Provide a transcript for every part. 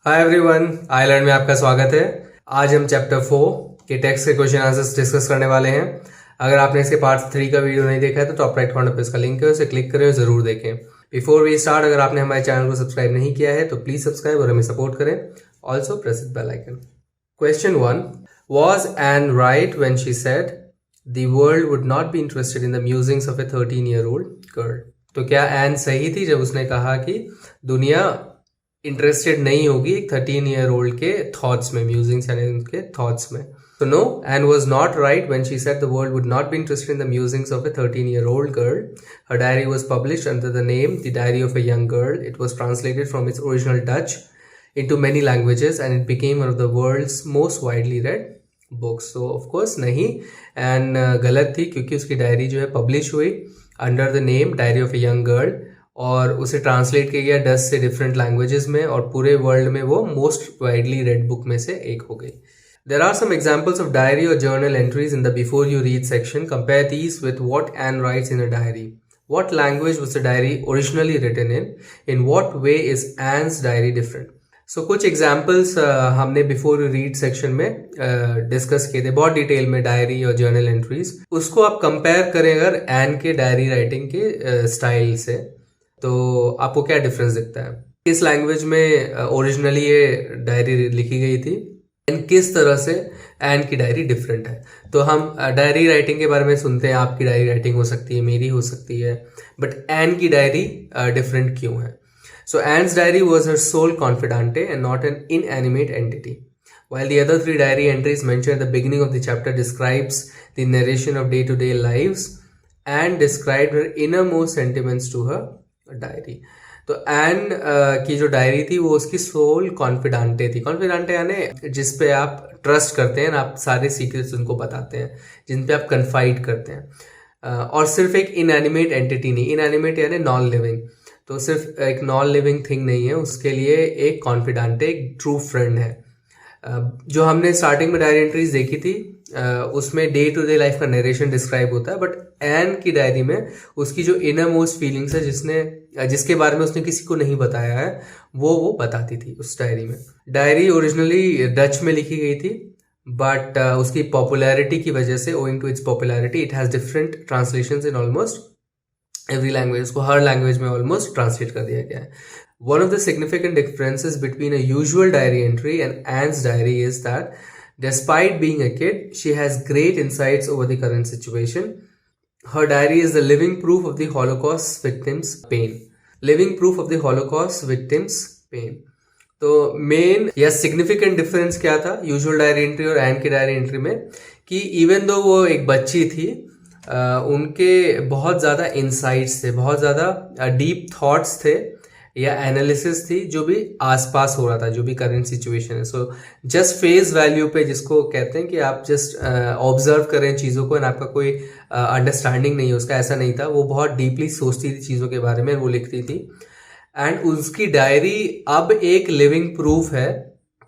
Hi everyone, I learn में आपका स्वागत है। आज हम चैप्टर 4 के टेक्स्ट के क्वेश्चन आंसर्स डिस्कस करने वाले हैं। अगर आपने इसके पार्ट 3 का वीडियो नहीं देखा है तो टॉप राइट कॉर्नर पे इसका लिंक है, उसे क्लिक करें और जरूर देखें। बिफोर वी स्टार्ट, अगर आपने हमारे चैनल को सब्सक्राइब नहीं किया है तो प्लीज सब्सक्राइब और हमें सपोर्ट करें। Also press the bell icon. Question 1, was Anne right when she said the world would not be interested in the musings of a 13-year-old girl? तो क्या एन सही थी जब उसने कहा कि दुनिया इंटरेस्टेड नहीं होगी एक 13-year-old के थॉट्स में, म्यूजिंग्स यानी उनके थॉट्स में? तो no, Anne was not right when she said the world would not be interested in the musings of a 13-year-old girl. Her diary was published under the name The Diary of a Young Girl. It was translated from its original Dutch into many languages and it became one of the world's most widely read books. So of course नहीं, N गलत थी क्योंकि उसकी diary जो है publish हुई under the name diary of a young girl और उसे ट्रांसलेट किया गया 10 से डिफरेंट लैंग्वेजेस में और पूरे वर्ल्ड में वो मोस्ट वाइडली रेड बुक में से एक हो गई. There are some examples of diary or journal entries in the before you read section. Compare these with what Anne writes in a diary. What language was the diary originally written in? In what way is Anne's diary different? So कुछ examples हमने before you read section में discuss किए थे बहुत detail में, diary और journal entries. उसको आप कंपेयर करें अगर एन के डायरी राइटिंग के स्टाइल से, तो आपको क्या डिफरेंस दिखता है? किस लैंग्वेज में ओरिजिनली ये डायरी लिखी गई थी एंड किस तरह से एन की डायरी डिफरेंट है? तो हम डायरी राइटिंग के बारे में सुनते हैं, आपकी डायरी राइटिंग हो सकती है, मेरी हो सकती है, बट एन की डायरी डिफरेंट क्यों है? So Anne's diary was her sole confidante and not an inanimate entity. While the other 3 diary entries mentioned at the beginning of the chapter describes the narration of day-to-day lives and described her innermost sentiments to her diary. तो N की जो diary थी वो उसकी soul कॉन्फिडांटे थी. कॉन्फिडांटे यानी जिस पे आप ट्रस्ट करते हैं, आप सारे सीक्रेट्स उनको बताते हैं, जिन पे आप कन्फाइड करते हैं. और सिर्फ एक इनएनिमेट एंटिटी नहीं, इनएनिमेट यानी नॉन लिविंग, तो सिर्फ एक नॉन लिविंग थिंग नहीं है, उसके लिए एक कॉन्फिडेंट एक ट्रू फ्रेंड है. जो हमने स्टार्टिंग में डायरी एंट्रीज देखी थी उसमें डे टू डे लाइफ का नरेशन डिस्क्राइब होता है, बट एन की डायरी में उसकी जो इनर मोस्ट फीलिंग्स है जिसके बारे में उसने किसी को नहीं बताया है वो बताती थी उस डायरी में. डायरी ओरिजिनली डच में लिखी गई थी बट उसकी पॉपुलैरिटी की वजह से, owing to its popularity, it has different translations in almost every language. उसको हर लैंग्वेज में ऑलमोस्ट ट्रांसलेट कर दिया गया है. One of the significant differences between a usual diary entry and Anne's diary is that despite being a kid, she has great insights over the current situation. Her diary is the living proof of the Holocaust victims' pain. Living proof of the Holocaust victims' pain. तो main या significant difference क्या था usual diary entry और N की diary entry में, कि even though वो एक बच्ची थी, उनके बहुत ज़्यादा इंसाइट्स थे, बहुत ज़्यादा डीप थॉट्स थे या एनालिसिस थी जो भी आसपास हो रहा था, जो भी करंट सिचुएशन है. सो जस्ट फेस वैल्यू पे, जिसको कहते हैं कि आप जस्ट ऑब्जर्व करें चीज़ों को एंड आपका कोई अंडरस्टैंडिंग नहीं है उसका, ऐसा नहीं था. वो बहुत डीपली सोचती थी चीज़ों के बारे में, वो लिखती थी. एंड उसकी डायरी अब एक लिविंग प्रूफ है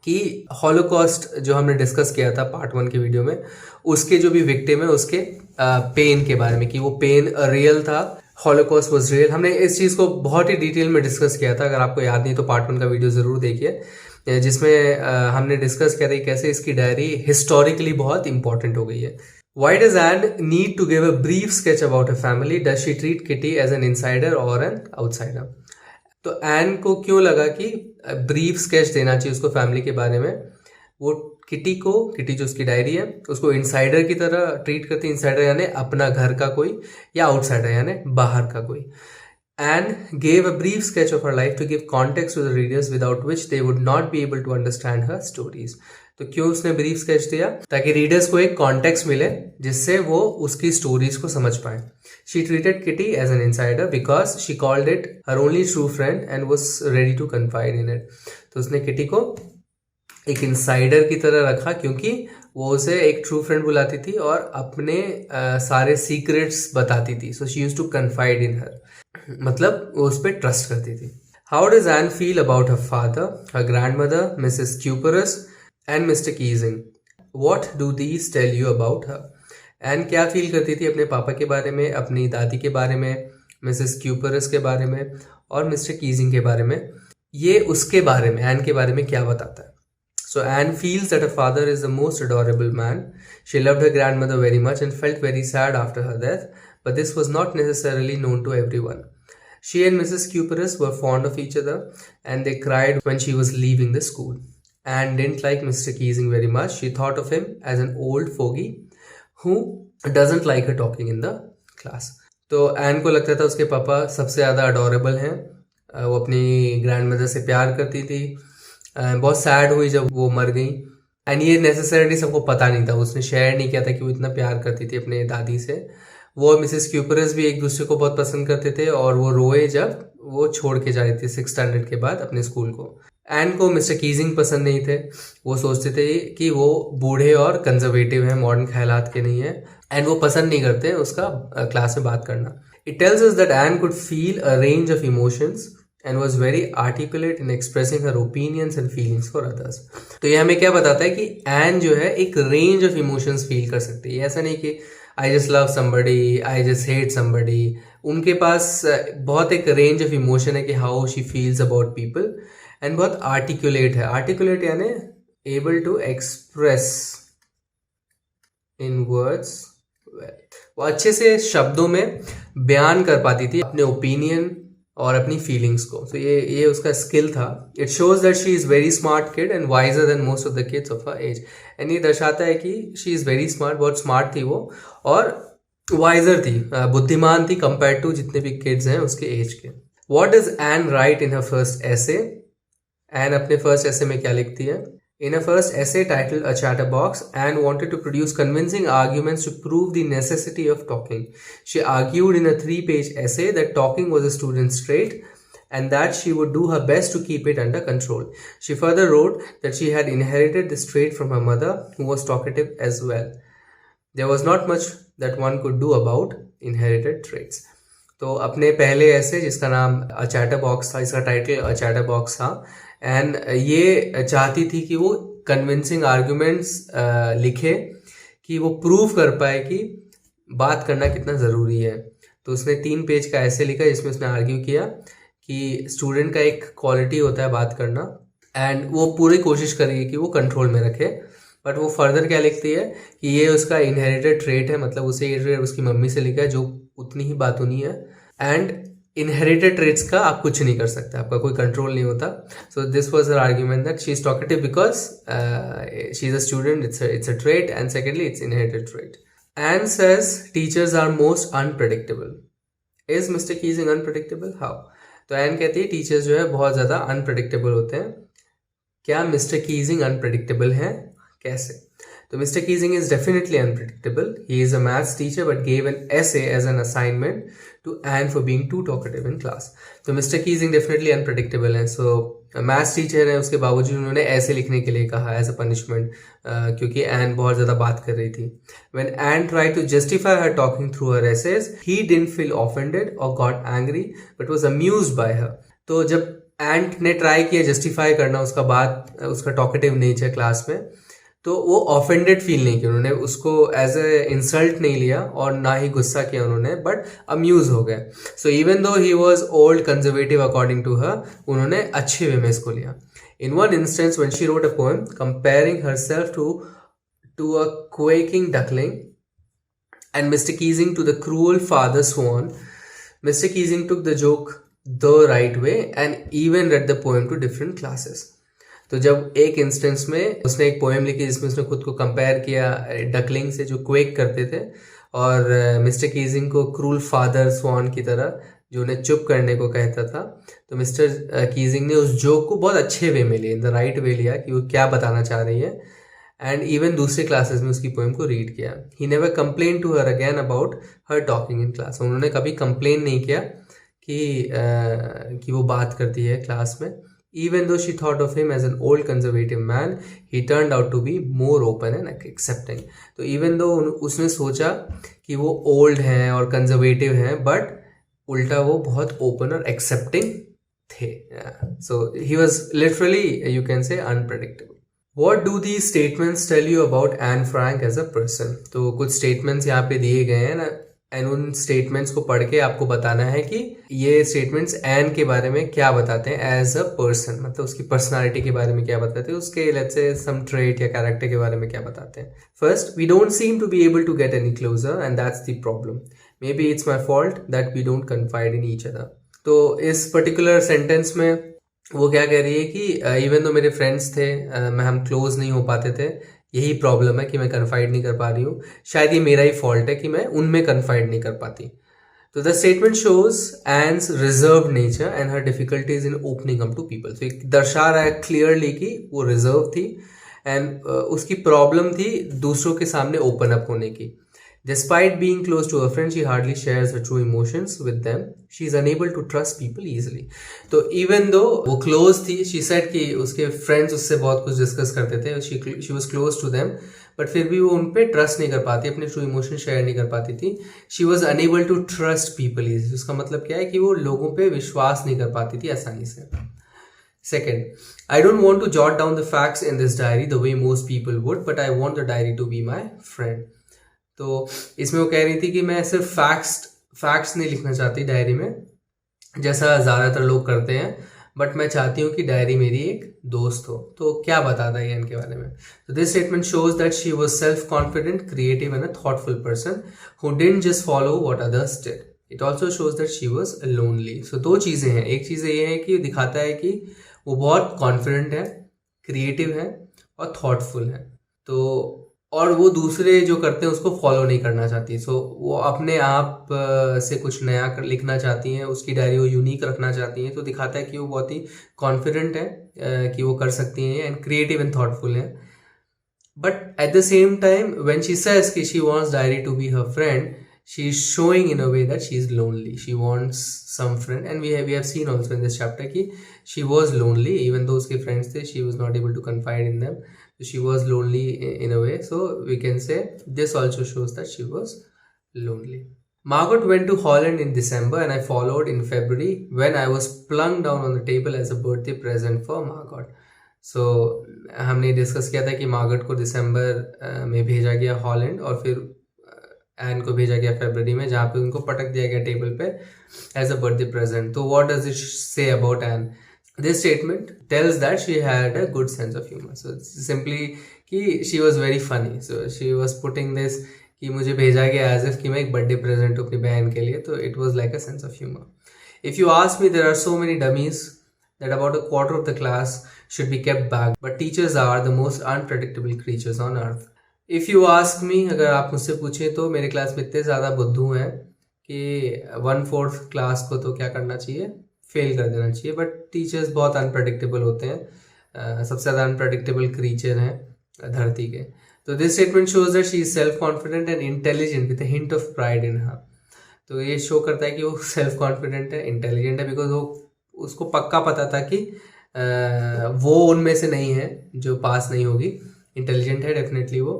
कि हॉलोकॉस्ट जो हमने डिस्कस किया था पार्ट 1 के वीडियो में, उसके जो भी विक्टिम है उसके पेन के बारे में, कि वो पेन रियल था, हॉलोकॉस्ट वाज रियल. हमने इस चीज़ को बहुत ही डिटेल में डिस्कस किया था. अगर आपको याद नहीं तो पार्ट 1 का वीडियो ज़रूर देखिए, जिसमें हमने डिस्कस किया था कैसे इसकी डायरी हिस्टोरिकली बहुत इंपॉर्टेंट हो गई है. Why does Anne need to give a brief sketch about her family? Does she treat Kitty as an insider or an outsider? तो एन को क्यों लगा कि ब्रीफ स्केच देना चाहिए उसको फैमिली के बारे में? वो किटी जो उसकी डायरी है उसको इनसाइडर की तरह ट्रीट करती है. इनसाइडर यानी अपना घर का कोई, या आउटसाइडर यानी बाहर का कोई. Anne gave a brief sketch of her life to give context to the readers without which they would not be able to understand her stories. तो क्यों उसने ब्रीफ स्केच दिया? ताकि रीडर्स को एक कॉन्टेक्स्ट मिले जिससे वो उसकी स्टोरीज को समझ पाए. She treated Kitty as an insider because she called it her only true friend and was ready to confide in it. तो उसने किटी को एक इंसाइडर की तरह रखा क्योंकि वो उसे एक ट्रू फ्रेंड बुलाती थी और अपने सारे सीक्रेट्स बताती थी. So she used to confide in her. मतलब वो उस पर ट्रस्ट करती थी. How does Anne feel about her father, her grandmother, Mrs. Cuperus and Mr. Keesing? What do these tell you about her? Anne क्या feel करती थी अपने पापा के बारे में, अपनी दादी के बारे में, मिसेस क्यूपरस के बारे में और मिस्टर कीजिंग के बारे में? ये उसके बारे में, एन के बारे में क्या बताता है. So Anne feels that her father is the most adorable man. She loved her grandmother very much and felt very sad after her death, but this was not necessarily known to everyone. She and Mrs. Cuperus were fond of each other and they cried when she was leaving the school. Anne didn't like Mr. Keesing very much. She thought of him as an old fogey who doesn't like her talking in the class. तो N को लगता था उसके पापा सबसे ज़्यादा adorable हैं. वो अपनी ग्रैंडमदर से प्यार करती थी. बहुत सैड हुई जब वो मर गई. एंड ये नेसेसरली सबको पता नहीं था, उसने शेयर नहीं किया था कि वो इतना प्यार करती थी अपने दादी से. वो और मिसेस क्यूपरस भी एक दूसरे को बहुत पसंद करते थे और वो रोए जब वो छोड़ के जा रही थी 6th स्टैंडर्ड के बाद अपने स्कूल को. एन को मिस्टर कीजिंग पसंद नहीं थे. वो सोचते थे कि वो बूढ़े और कंजर्वेटिव हैं, मॉडर्न ख्यालात के नहीं है, एंड वो पसंद नहीं करते उसका क्लास में बात करना. It tells us that Anne could feel a range of emotions and was very articulate in expressing her opinions and feelings for others. तो ये हमें क्या बताता है कि एन जो है एक रेंज ऑफ इमोशंस फील कर सकती है. ऐसा नहीं कि I just love somebody, I just hate somebody. उनके पास बहुत एक रेंज ऑफ इमोशन है कि how she feels about people, and बहुत आर्टिकुलेट है. आर्टिकुलेट यानी able to express in words. वो अच्छे से शब्दों में बयान कर पाती थी अपने ओपिनियन और अपनी फीलिंग्स को. तो ये उसका स्किल था. It shows that she is very smart kid and wiser than most of the kids of her age. And ये दर्शाता है कि शी इज़ वेरी स्मार्ट, बहुत स्मार्ट थी वो और वाइजर थी, बुद्धिमान थी कंपेयर टू जितने भी किड्स हैं उसके एज के. What does Anne write in her first essay? Anne अपने फर्स्ट एसे में क्या लिखती है? In her first essay titled A Chatterbox, Anne wanted to produce convincing arguments to prove the necessity of talking. She argued in a 3-page essay that talking was a student's trait and that she would do her best to keep it under control. She further wrote that she had inherited this trait from her mother, who was talkative as well. There was not much that one could do about inherited traits. तो अपने पहले ऐसे जिसका नाम अ chatterbox था, इसका title अ chatterbox था, and ये चाहती थी कि वो कन्विंसिंग आर्ग्यूमेंट्स लिखे कि वो प्रूव कर पाए कि बात करना कितना ज़रूरी है. तो उसने 3 पेज का ऐसे लिखा जिसमें उसने आर्ग्यू किया कि स्टूडेंट का एक क्वालिटी होता है बात करना, एंड वो पूरी कोशिश करेगी कि वो कंट्रोल में रखे. बट वो फर्दर क्या लिखती है कि ये उसका इनहेरिटेड ट्रेट है, मतलब उसे ये ट्रेट उसकी मम्मी से लिखा है जो उतनी ही बातूनी है. एंड इनहेरिटेड ट्रेट्स का आप कुछ नहीं कर सकते, आपका कोई कंट्रोल नहीं होता. So this was her argument that she is talkative because she is a student, it's a trait, and secondly it's inherited trait. And says teachers are most unpredictable. Is mister Keesing unpredictable? How? तो Anne कहती है teachers जो है बहुत ज़्यादा unpredictable होते हैं. क्या मिस्टर कीजिंग अनप्रेडिक्टेबल हैं? कैसे? तो mister Keesing is definitely unpredictable. He is a maths teacher but gave an essay as an assignment to Anne for being too talkative in class. तो मिस्टर कीजिंग definitely unpredictable है. So maths teacher है, उसके बावजूद उन्होंने ऐसे लिखने के लिए कहा एज अ पनिशमेंट, क्योंकि एन बहुत ज़्यादा बात कर रही थी. When Anne tried to justify her talking through her essays, he didn't feel offended or got angry but was amused by her. तो जब एन ने ट्राई किया जस्टिफाई करना उसका बात, उसका टॉकेटिव नेचर क्लास में, तो वो ऑफेंडेड फील नहीं किया उन्होंने, उसको एज ए इंसल्ट नहीं लिया और ना ही गुस्सा किया उन्होंने, बट अम्यूज हो गए. So even though he was old conservative according to her, उन्होंने अच्छे वे में इसको लिया. In one instance when she wrote a poem comparing herself to a quacking duckling and Mr Keesing to the cruel father swan, Mr Keesing took the joke the right way and even read the poem to different classes. तो जब एक instance में उसने एक poem लिखी जिसमें उसने खुद को कंपेयर किया डकलिंग से जो क्वेक करते थे, और मिस्टर कीजिंग को क्रूल फादर स्वान की तरह जो उन्हें चुप करने को कहता था. तो मिस्टर कीजिंग ने उस जोक को बहुत अच्छे वे में लिया, इन द राइट वे लिया कि वो क्या बताना चाह रही है, एंड इवन दूसरे क्लासेस में उसकी पोएम को रीड किया. He never complain to her again about her talking in class. उन्होंने कभी कंप्लेन नहीं किया कि वो बात करती है क्लास में. Even though she thought of him as an old conservative man, he turned out to be more open and accepting. तो even though उसने सोचा कि वो old हैं और conservative हैं, but उल्टा वो बहुत open और accepting थे. So he was literally, you can say, unpredictable. What do these statements tell you about Anne Frank as a person? तो कुछ statements यहाँ पे दिए गए हैं ना एंड उन स्टेटमेंट्स को पढ़ के आपको बताना है कि ये स्टेटमेंट्स एन के बारे में क्या बताते हैं एज अ पर्सन, मतलब उसकी पर्सनालिटी के बारे में क्या बताते हैं, उसके लेट्स से सम ट्रेट या कैरेक्टर के बारे में क्या बताते हैं. First, we don't seem to be able to get any closure and that's the problem. Maybe it's my fault that we don't confide in each other. तो इस particular sentence में वो क्या कह रही है कि इवन दो मेरे फ्रेंड्स थे, मैं हम क्लोज नहीं हो पाते थे, यही प्रॉब्लम है कि मैं कन्फाइड नहीं कर पा रही हूँ. शायद ये मेरा ही फॉल्ट है कि मैं उनमें कन्फाइड नहीं कर पाती. तो the statement shows Anne's reserve nature and her difficulties in opening up to people. तो एक दर्शा रहा है क्लियरली कि वो रिजर्व थी एंड उसकी प्रॉब्लम थी दूसरों के सामने ओपन अप होने की. Despite being close to her friends, she hardly shares her true emotions with them. She is unable to trust people easily. तो even though वो close थी, she said कि उसके friends उससे बहुत कुछ discuss करते थे, she was close to them, but फिर भी वो उन पे trust नहीं कर पाती, अपने true emotions share नहीं कर पाती थी. She was unable to trust people easily. उसका मतलब क्या है कि वो लोगों पे विश्वास नहीं कर पाती थी आसानी से. Second, I don't want to jot down the facts in this diary the way most people would, but I want the diary to be my friend. तो इसमें वो कह रही थी कि मैं सिर्फ फैक्ट्स नहीं लिखना चाहती डायरी में जैसा ज़्यादातर लोग करते हैं, बट मैं चाहती हूँ कि डायरी मेरी एक दोस्त हो. तो क्या बताता है इनके बारे में? तो this statement shows that she was self confident, creative and a thoughtful person who didn't just follow what others did. It also shows that she was lonely. So दो चीज़ें हैं. एक चीज़ ये है कि दिखाता है कि वो बहुत कॉन्फिडेंट है, क्रिएटिव है और थॉटफुल है. तो और वो दूसरे जो करते हैं उसको फॉलो नहीं करना चाहती. सो वो अपने आप से कुछ नया लिखना चाहती हैं, उसकी डायरी वो यूनिक रखना चाहती हैं. तो दिखाता है कि वो बहुत ही कॉन्फिडेंट है कि वो कर सकती हैं एंड क्रिएटिव एंड थॉटफुल हैं. But at the same time when she says कि she wants diary to be her friend, she is showing in a way that she is lonely. She wants some friend, and we have seen also in this chapter कि she was lonely even though उसके friends थे, she was not able to confide in them. So she was lonely in a way. So we can say this also shows that she was lonely. Margot went to Holland in December and I followed in February when I was plunked down on the table as a birthday present for Margot. So हमने discuss किया था कि Margot को दिसंबर में भेजा गया Holland और फिर एन को भेजा गया फरवरी में, जहाँ पे उनको पटक दिया गया टेबल पे एज अ बर्थडे प्रेजेंट. तो what does it say about Anne? This statement tells that she had a good sense of humour. So simply कि she was very funny. So she was putting this कि मुझे भेजा गया as if कि मैं एक birthday present हूँ अपनी बहन के लिए. तो it was like a sense of humour. If you ask me, there are so many dummies that about a quarter of the class should be kept back, but teachers are the most unpredictable creatures on earth. If you ask मी, अगर आप मुझसे पूछें तो मेरे class में इतने ज़्यादा बुद्धू हैं कि 1/4 क्लास को तो क्या करना चाहिए, फेल कर देना चाहिए. बट टीचर्स बहुत अनप्रडिक्टेबल होते हैं, सबसे ज़्यादा अनप्रडिक्टेबल क्रीचर हैं धरती के. तो this statement shows that she is self confident and intelligent with a hint of pride in her. तो ये शो करता है कि वो सेल्फ कॉन्फिडेंट है, इंटेलिजेंट है, बिकॉज वो उसको पक्का पता था कि वो उनमें से नहीं है जो पास नहीं होगी. इंटेलिजेंट है डेफिनेटली वो,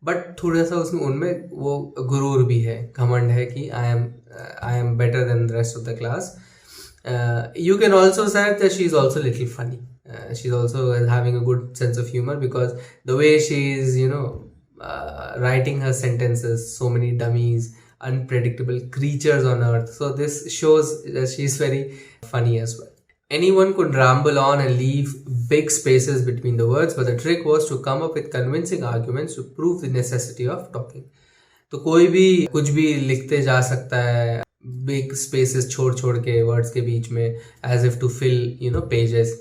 बट थोड़ा सा उसमें उनमें वो गुरूर भी है, घमंड है कि I am better than the rest of the class. You can also say that she is also little funny. She is also having a good sense of humour because the way she is writing her sentences, so many dummies, unpredictable creatures on earth. So this shows that she is very funny as well. Anyone could ramble on and leave big spaces between the words, but the trick was to come up with convincing arguments to prove the necessity of talking. तो कोई भी कुछ भी लिखते जा सकता है big spaces छोड़ के वर्ड्स के बीच में, as if to fill pages.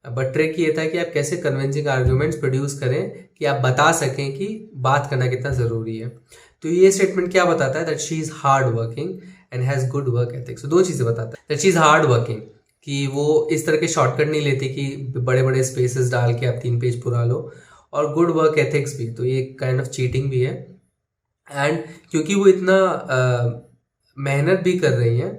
But trick ये था कि आप कैसे कन्विंसिंग आर्ग्यूमेंट्स प्रोड्यूस करें कि आप बता सकें कि बात करना कितना ज़रूरी है. तो ये स्टेटमेंट क्या बताता है? That she is hard working and has good work ethics. तो दो चीज़ें बताता है. That she is hard working कि वो इस तरह के शॉर्टकट नहीं लेती कि बड़े बड़े स्पेसेस डाल के आप 3 पेज पूरा लो, और गुड वर्क एथिक्स भी. तो ये काइंड ऑफ चीटिंग भी है. एंड क्योंकि वो इतना मेहनत भी कर रही हैं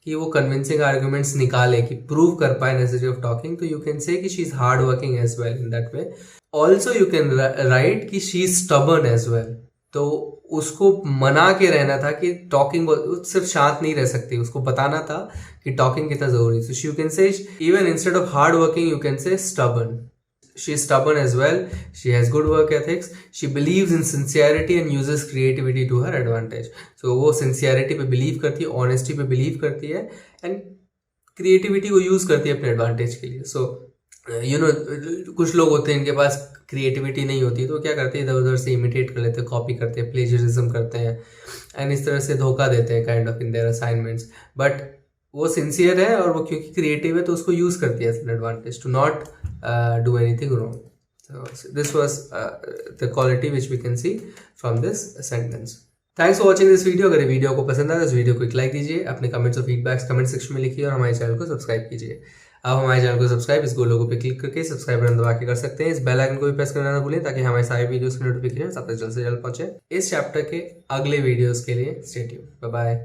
कि वो कन्विंसिंग आर्ग्यूमेंट्स निकाले कि प्रूव कर पाए नेसेसिटी ऑफ टॉकिंग, तो यू कैन से कि she is hard working as well in that way. Also you can write कि she is stubborn as well. तो उसको मना के रहना था कि टॉकिंग सिर्फ शांत नहीं रह सकती, उसको बताना था कि टॉकिंग कितना जरूरी. सो यू कैन से even instead of hard working you can से stubborn. She is stubborn as well. She has good work ethics. She believes in sincerity and uses creativity to her advantage. So वो sincerity पे believe करती है, honesty पे believe करती है and creativity को use करती है अपने advantage के लिए. So कुछ लोग होते हैं इनके पास क्रिएटिविटी नहीं होती तो क्या करते हैं, इधर उधर से इमिटेट कर लेते हैं, कॉपी करते हैं, प्लेजरिज्म करते हैं एंड इस तरह से धोखा देते हैं kind of in their assignments. But वो सिंसियर है और वो क्योंकि क्रिएटिव है तो उसको यूज करती है as an advantage to not do anything wrong. So this was the quality which we can see from this sentence. Thanks for watching this video. अगर ये वीडियो को पसंद आया तो इस वीडियो को एक लाइक दीजिए, अपने कमेंट्स और फीडबैक्स कमेंट सेक्शन में लिखिए और हमारे चैनल को सब्सक्राइब कीजिए. आप हमारे चैनल को सब्सक्राइब इस गोल लोगो पे क्लिक करके सब्सक्राइब बटन दबा के कर सकते हैं. इस बेल आइकन को भी प्रेस करना ना भूलें ताकि हमारे सारे वीडियोस की नोटिफिकेशन आप तक जल्द से जल्द पहुंचे. इस चैप्टर के अगले वीडियोस के लिए स्टे ट्यून्ड. Bye bye.